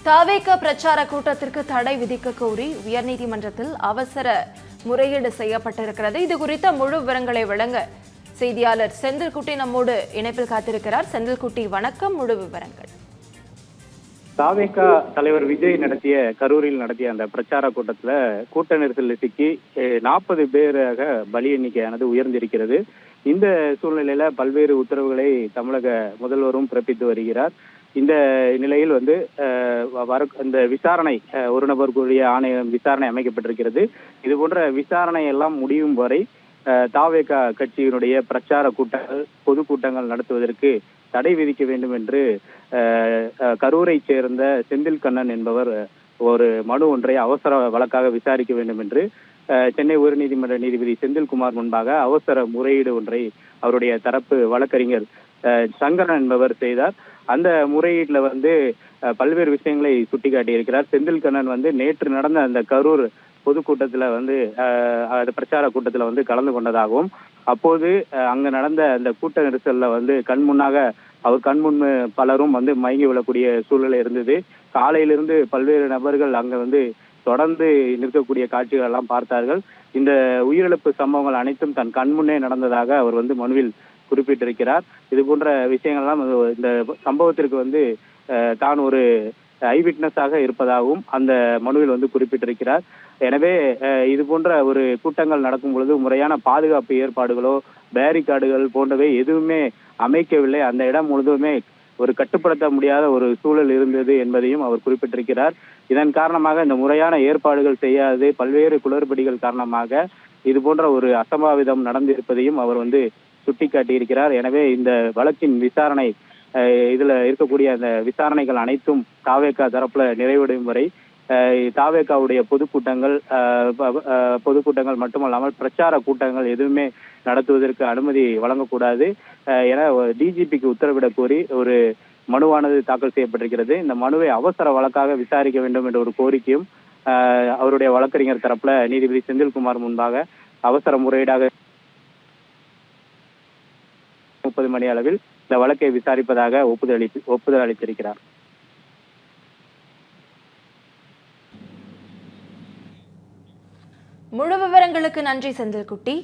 தாவேக பிரச்சார கூட்டத்திற்கு தடை விதிக்க கோரி உயர்நீதிமன்றத்தில் அவசர முறையீடு செய்யப்பட்டிருக்கிறது. இது குறித்த முழு விவரங்களை வழங்க செய்தியாளர் செந்தில்குட்டி நம்மோடு இணைப்பில் காத்திருக்கிறார். செந்தில்குட்டி, வணக்கம். முழு விவரங்கள். தாவேக தலைவர் விஜய் கரூரில் நடத்திய அந்த பிரச்சார கூட்டத்துல கூட்ட நெரிசலில் சிக்கி 40 பேராக பலி எண்ணிக்கையானது உயர்ந்திருக்கிறது. இந்த சூழ்நிலையில பல்வேறு உத்தரவுகளை தமிழக முதல்வரும் பிறப்பித்து வருகிறார். இந்த நிலையில் இந்த விசாரணை ஒரு நபர் கூடிய ஆணையம் விசாரணை அமைக்கப்பட்டிருக்கிறது. இது போன்ற விசாரணை எல்லாம் முடியும் வரை தாவேக கட்சியினுடைய பிரச்சார கூட்டங்கள் பொதுக்கூட்டங்கள் நடத்துவதற்கு தடை விதிக்க வேண்டும் என்று கரூரை சேர்ந்த செந்தில் கண்ணன் என்பவர் ஒரு மனு ஒன்றை அவசர வழக்காக விசாரிக்க வேண்டும் என்று சென்னை உயர்நீதிமன்ற நீதிபதி செந்தில்குமார் முன்பாக அவசர முறையீடு ஒன்றை அவருடைய தரப்பு வழக்கறிஞர் சங்கரன் என்பவர் செய்தார். அந்த முறையீட்டுல பல்வேறு விஷயங்களை சுட்டிக்காட்டியிருக்கிறார். செந்தில் கண்ணன் நேற்று நடந்த அந்த கரூர் பொதுக்கூட்டத்துல பிரச்சார கூட்டத்துல கலந்து கொண்டதாகவும், அப்போது அங்க நடந்த அந்த கூட்ட நெரிசல்ல அவர் கண்முன் பலரும் மயங்கி விழக்கூடிய சூழ்நிலை இருந்தது. காலையிலிருந்து பல்வேறு நபர்கள் அங்க தொடர்ந்து நிற்கக்கூடிய காட்சிகள் எல்லாம் பார்த்தார்கள். இந்த உயிரிழப்பு சம்பவங்கள் அனைத்தும் தன் கண்முன்னே நடந்ததாக அவர் மனுவில் குறிப்பிட்டிருக்கிறார். இது போன்ற விஷயங்கள் எல்லாம் இந்த சம்பவத்திற்கு தான் ஒரு ஐவிட்னஸாக இருப்பதாகவும் அந்த மனுவில் குறிப்பிட்டிருக்கிறார். எனவே இது போன்ற ஒரு கூட்டங்கள் நடக்கும் பொழுது முறையான பாதுகாப்பு ஏற்பாடுகளோ பேரிகார்டுகள் போன்றவை எதுவுமே அமைக்கவில்லை. அந்த இடம் முழுவதுமே ஒரு கட்டுப்படுத்த முடியாத ஒரு சூழல் இருந்தது என்பதையும் அவர் குறிப்பிட்டிருக்கிறார். இதன் காரணமாக இந்த முறையான ஏற்பாடுகள் செய்யாது பல்வேறு குளறுபடிகள் காரணமாக இது போன்ற ஒரு அசம்பாவிதம் நடந்திருப்பதையும் அவர் சுட்டிக்காட்டியிருக்கிறார். எனவே இந்த வழக்கின் விசாரணை இதுல இருக்கக்கூடிய அந்த விசாரணைகள் அனைத்தும் தாவேகா தரப்புல நிறைவடையும் வரை தாவேகாவுடைய பொதுக்கூட்டங்கள் மட்டுமல்லாமல் பிரச்சார கூட்டங்கள் எதுவுமே நடத்துவதற்கு அனுமதி வழங்கக்கூடாது என டிஜிபிக்கு உத்தரவிட கோரி ஒரு மனுவானது தாக்கல் செய்யப்பட்டிருக்கிறது. இந்த மனுவை அவசர வழக்காக விசாரிக்க வேண்டும் என்ற ஒரு கோரிக்கையும் அவருடைய வழக்கறிஞர் தரப்புல நீதிபதி செந்தில்குமார் முன்பாக அவசர முறையீடாக 30 மணி அளவில் இந்த வழக்கை விசாரிப்பதாக ஒப்புதல் அளித்திருக்கிறார். முழு விவரங்களுக்கு நன்றி செந்தில்குட்டி.